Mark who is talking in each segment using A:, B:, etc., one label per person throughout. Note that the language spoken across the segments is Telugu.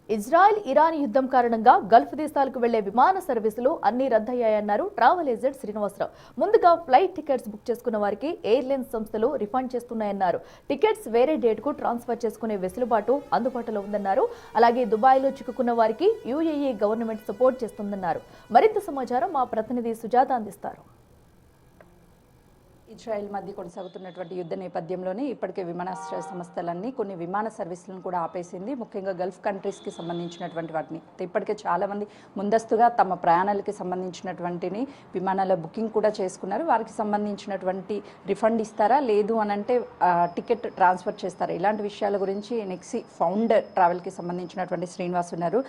A: ఇజ్రాయెల్ ఇరాన్ యుద్ధం కారణంగా గల్ఫ్ దేశాలకు వెళ్లే విమాన సర్వీసులు అన్ని రద్దయ్యాయన్నారు ట్రావెల్ ఏజెంట్ శ్రీనివాసరావు. ముందుగా ఫ్లైట్ టికెట్స్ బుక్ చేసుకున్న వారికి ఎయిర్లైన్స్ సంస్థలు రిఫండ్ చేస్తున్నాయన్నారు. టికెట్స్ వేరే డేట్కు ట్రాన్స్ఫర్ చేసుకునే వెసులుబాటు అందుబాటులో ఉందన్నారు. అలాగే దుబాయ్లో చిక్కుకున్న వారికి యూఏఈ గవర్నమెంట్ సపోర్ట్ చేస్తుందన్నారు. మరింత సమాచారం మా ప్రతినిధి సుజాత అందిస్తారు.
B: ఇజ్రాయెల్ మధ్య కొనసాగుతున్నటువంటి యుద్ధ నేపథ్యంలోనే ఇప్పటికే విమానాశ్రయ సంస్థలన్నీ కొన్ని విమాన సర్వీసులను కూడా ఆపేసింది. ముఖ్యంగా గల్ఫ్ కంట్రీస్కి సంబంధించినటువంటి వాటిని ఇప్పటికే చాలామంది ముందస్తుగా తమ ప్రయాణాలకి సంబంధించినటువంటిని విమానాల బుకింగ్ కూడా చేసుకున్నారు. వారికి సంబంధించినటువంటి రిఫండ్ ఇస్తారా లేదు అనంటే టికెట్ ట్రాన్స్ఫర్ చేస్తారా, ఇలాంటి విషయాల గురించి నెక్సీ ఫౌండర్ ట్రావెల్కి సంబంధించినటువంటి శ్రీనివాస్ ఉన్నారు.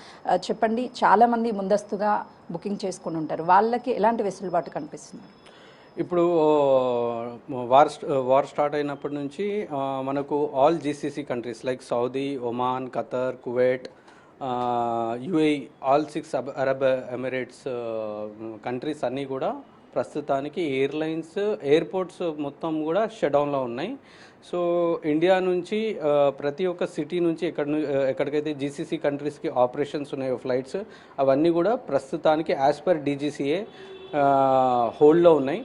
B: చెప్పండి, చాలామంది ముందస్తుగా బుకింగ్ చేసుకుని ఉంటారు, వాళ్ళకి ఎలాంటి వెసులుబాటు కనిపిస్తుంది?
C: ఇప్పుడు వార్ స్టార్ట్ అయినప్పటి నుంచి మనకు all GCC countries like Saudi, Oman, Qatar, Kuwait, UAE, all 6 Arab Emirates countries అన్నీ కూడా ప్రస్తుతానికి ఎయిర్లైన్స్, ఎయిర్పోర్ట్స్ మొత్తం కూడా షట్డౌన్లో ఉన్నాయి. సో ఇండియా నుంచి ప్రతి ఒక్క సిటీ నుంచి ఎక్కడికైతే జీసీసీ కంట్రీస్కి ఆపరేషన్స్ ఉన్నాయో ఫ్లైట్స్, అవన్నీ కూడా ప్రస్తుతానికి యాజ్ పర్ డీజీసీఏ హోల్డ్లో ఉన్నాయి.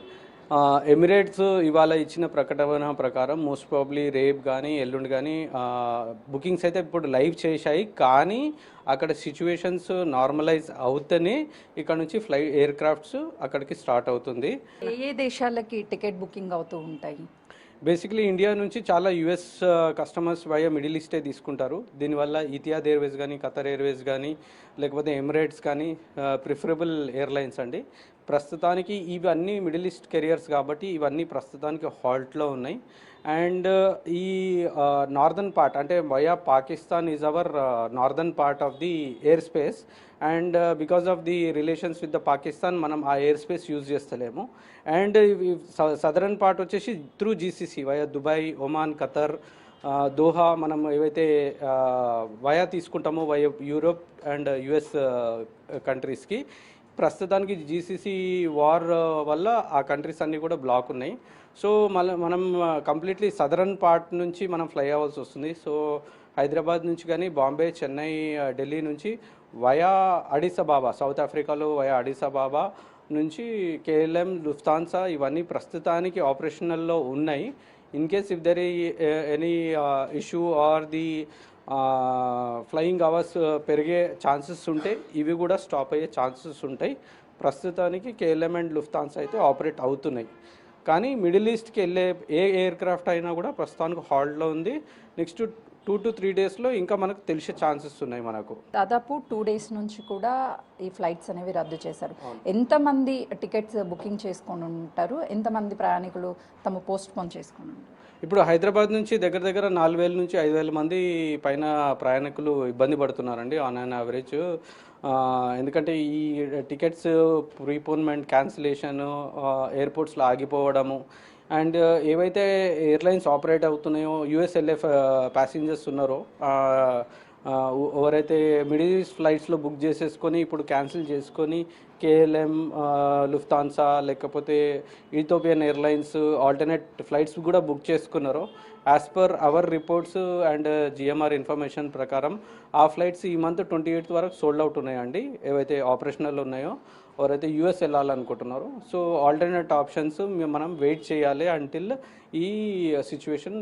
C: ఎమిరేట్స్ ఇవాళ ఇచ్చిన ప్రకటన ప్రకారం మోస్ట్ ప్రాబ్లీ రేపు కానీ ఎల్లుండి కానీ బుకింగ్స్ అయితే ఇప్పుడు లైవ్ చేశాయి. కానీ అక్కడ సిచ్యువేషన్స్ నార్మలైజ్ అవుతూనే ఇక్కడ నుంచి ఎయిర్ క్రాఫ్ట్స్ అక్కడికి స్టార్ట్ అవుతుంది.
B: ఏ దేశాలకి టికెట్ బుకింగ్ అవుతూ ఉంటాయి?
C: బేసిక్లీ ఇండియా నుంచి చాలా యుఎస్ కస్టమర్స్ వయా మిడిల్ ఈస్టే తీసుకుంటారు. దీనివల్ల ఇతిహాద్ ఎయిర్వేస్ కానీ, ఖతర్ ఎయిర్వేస్ కానీ, లేకపోతే ఎమిరేట్స్ కానీ ప్రిఫరబుల్ ఎయిర్లైన్స్ అండి. ప్రస్తుతానికి ఇవన్నీ మిడిల్ ఈస్ట్ కెరియర్స్ కాబట్టి ఇవన్నీ ప్రస్తుతానికి హాల్ట్లో ఉన్నాయి. అండ్ ఈ నార్దర్న్ పార్ట్ అంటే via Pakistan is our northern part of the air space. And because of the relations with the Pakistan మనం ఆ ఎయిర్ స్పేస్ యూజ్ చేస్తలేము. అండ్ సదరన్ పార్ట్ వచ్చేసి through GCC via Dubai, Oman, Qatar, Doha మనం ఏవైతే వయా తీసుకుంటామో వయా యూరోప్ అండ్ యుఎస్ కంట్రీస్కి ప్రస్తుతానికి జీసీసీ వార్ వల్ల ఆ కంట్రీస్ అన్నీ కూడా బ్లాక్ ఉన్నాయి. సో మనం కంప్లీట్లీ సదరన్ పార్ట్ నుంచి మనం ఫ్లై అవ్వాల్సి వస్తుంది. సో హైదరాబాద్ నుంచి కానీ బాంబే, చెన్నై, ఢిల్లీ నుంచి వయా అడిస్ అబాబా, సౌత్ ఆఫ్రికాలో వయా అడిస్ అబాబా నుంచి కేఎల్ఎం, లుఫ్తాన్సా ఇవన్నీ ప్రస్తుతానికి ఆపరేషనల్లో ఉన్నాయి. In case if there any issue or the flying hours పెరిగే ఛాన్సెస్ ఉంటే ఇవి కూడా స్టాప్ అయ్యే ఛాన్సెస్ ఉంటాయి. ప్రస్తుతానికి కేఎల్ఎం అండ్ లుఫ్తాన్సా అయితే ఆపరేట్ అవుతున్నాయి. కానీ మిడిల్ ఈస్ట్కి వెళ్ళే ఏ ఎయిర్ క్రాఫ్ట్ అయినా కూడా ప్రస్తుతానికి హాల్ట్లో ఉంది. నెక్స్ట్ 2 to 3 డేస్లో ఇంకా మనకు తెలిసే ఛాన్సెస్ ఉన్నాయి. మనకు
B: దాదాపు 2 డేస్ నుంచి కూడా ఈ ఫ్లైట్స్ అనేవి రద్దు చేశారు. ఎంతమంది టికెట్స్ బుకింగ్ చేసుకొని ఉంటారు? ఎంతమంది ప్రయాణికులు తమ పోస్ట్ పోన్ చేసుకొని ఉంటారు?
C: ఇప్పుడు హైదరాబాద్ నుంచి దగ్గర దగ్గర 4,000 నుంచి 5,000 మంది పైన ప్రయాణికులు ఇబ్బంది పడుతున్నారండి ఆన్ అన్ యావరేజ్. ఎందుకంటే ఈ టికెట్స్ ప్రీపోన్మెంట్, క్యాన్సిలేషన్, ఎయిర్పోర్ట్స్లో ఆగిపోవడము అండ్ ఏవైతే ఎయిర్లైన్స్ ఆపరేట్ అవుతున్నాయో యూఎస్ఎల్ఏ ప్యాసింజర్స్ ఉన్నారో ఎవరైతే మిడిల్ ఈస్ట్ ఫ్లైట్స్లో బుక్ చేసేసుకొని ఇప్పుడు క్యాన్సిల్ చేసుకొని కేఎల్ఎం, లుఫ్తాన్సా లేకపోతే ఈథోపియన్ ఎయిర్లైన్స్ ఆల్టర్నేట్ ఫ్లైట్స్ కూడా బుక్ చేసుకున్నారో as per our reports and GMR information ప్రకారం ఆ ఫ్లైట్స్ ఈ మంత్ 28th వరకు సోల్డ్ అవుట్ ఉన్నాయండి. ఏవైతే ఆపరేషనల్ ఉన్నాయో ఎవరైతే యూఎస్ వెళ్ళాలనుకుంటున్నారో. సో ఆల్టర్నేట్ ఆప్షన్స్ మనం వెయిట్ చేయాలి అంటిల్ ఈ సిచ్యువేషన్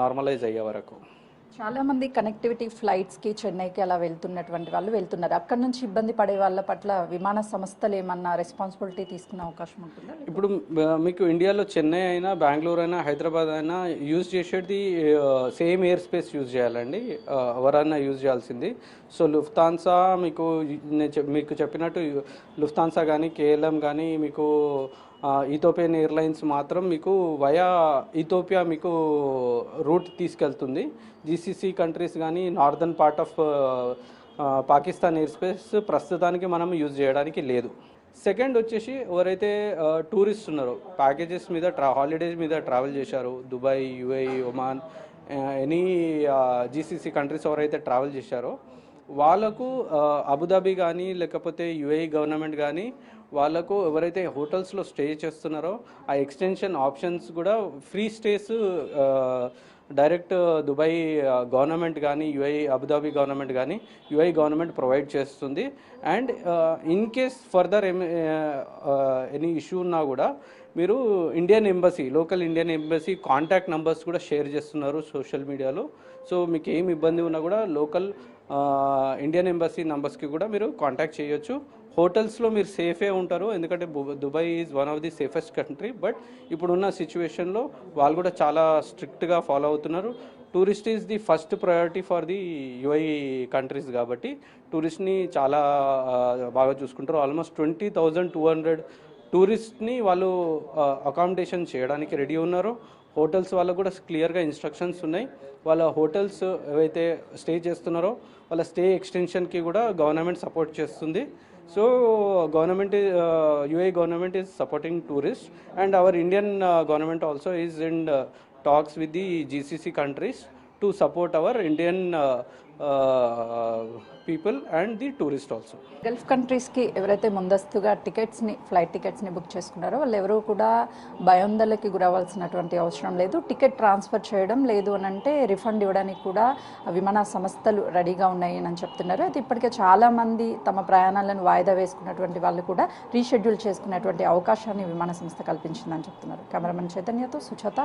C: నార్మలైజ్ అయ్యే వరకు.
B: చాలామంది కనెక్టివిటీ ఫ్లైట్స్కి చెన్నైకి అలా వెళ్తున్నటువంటి వాళ్ళు వెళ్తున్నారు. అక్కడ నుంచి ఇబ్బంది పడే వాళ్ళ పట్ల విమాన సంస్థలు ఏమన్నా రెస్పాన్సిబిలిటీ తీసుకునే అవకాశం ఉంటుందా?
C: ఇప్పుడు మీకు ఇండియాలో చెన్నై అయినా, బెంగళూరు అయినా, హైదరాబాద్ అయినా యూజ్ చేసేది సేమ్ ఎయిర్ స్పేస్ యూజ్ చేయాలండి. ఎవరైనా యూజ్ చేయాల్సింది. సో లుఫ్తాన్సా మీకు చెప్పినట్టు లుఫ్తాన్సా కానీ, కేఎల్ఎం కానీ, మీకు ఈథోపియన్ ఎయిర్లైన్స్ మాత్రం మీకు వయా ఈథోపియా మీకు రూట్ తీసుకెళ్తుంది. జీసీసీ కంట్రీస్ కానీ northern part of Pakistan air space ప్రస్తుతానికి మనం యూజ్ చేయడానికి లేదు. సెకండ్ వచ్చేసి ఎవరైతే టూరిస్ట్ ఉన్నారో ప్యాకేజెస్ మీద హాలిడేస్ మీద ట్రావెల్ చేశారో Dubai, UAE, Oman, any GCC countries ఎవరైతే ట్రావెల్ చేశారో వాళ్ళకు అబుదాబి కానీ లేకపోతే యుఏఈ గవర్నమెంట్ కానీ వాళ్ళకు ఎవరైతే హోటల్స్లో స్టే చేస్తున్నారో ఆ ఎక్స్టెన్షన్ ఆప్షన్స్ కూడా free stays direct Dubai government కానీ అబుదాబి గవర్నమెంట్ కానీ యుఐ గవర్నమెంట్ ప్రొవైడ్ చేస్తుంది. And in case further any issue ఉన్నా కూడా మీరు local Indian embassy contact numbers కూడా షేర్ చేస్తున్నారు సోషల్ మీడియాలో. సో మీకు ఏం ఇబ్బంది ఉన్నా కూడా లోకల్ ఇండియన్ ఎంబసీ నంబర్స్కి కూడా మీరు కాంటాక్ట్ చేయొచ్చు. హోటల్స్లో మీరు సేఫే ఉంటారు, ఎందుకంటే Dubai is one of the safest country. But ఇప్పుడున్న సిచ్యువేషన్లో వాళ్ళు కూడా చాలా స్ట్రిక్ట్గా ఫాలో అవుతున్నారు. Tourist is the first priority for the UAE countries కాబట్టి టూరిస్ట్ని చాలా బాగా చూసుకుంటారు. ఆల్మోస్ట్ 20,200 టూరిస్ట్ని వాళ్ళు అకామిడేషన్ చేయడానికి రెడీ ఉన్నారు. హోటల్స్ వాళ్ళకు కూడా క్లియర్గా ఇన్స్ట్రక్షన్స్ ఉన్నాయి. వాళ్ళ హోటల్స్ ఏవైతే స్టే చేస్తున్నారో వాళ్ళ స్టే ఎక్స్టెన్షన్కి కూడా గవర్నమెంట్ సపోర్ట్ చేస్తుంది. So UAE government is supporting tourists, and our Indian government also is in talks with the GCC countries to support our Indian people and the tourists also.
B: Gulf కంట్రీస్కి ఎవరైతే ముందస్తుగా ఫ్లైట్ టికెట్స్ని బుక్ చేసుకున్నారో వాళ్ళు ఎవరూ కూడా భయాందోళనకి గురవలసినటువంటి అవసరం లేదు. టికెట్ ట్రాన్స్ఫర్ చేయడం లేదు అని అంటే రిఫండ్ ఇవ్వడానికి కూడా విమాన సంస్థలు రెడీగా ఉన్నాయి అని చెప్తున్నారు. అయితే ఇప్పటికే చాలామంది తమ ప్రయాణాలను వాయిదా వేసుకున్నటువంటి వాళ్ళు కూడా రీషెడ్యూల్ చేసుకునేటువంటి అవకాశాన్ని విమాన సంస్థ కల్పించిందని చెప్తున్నారు. కెమెరామెన్ చైతన్యతో సుచేత.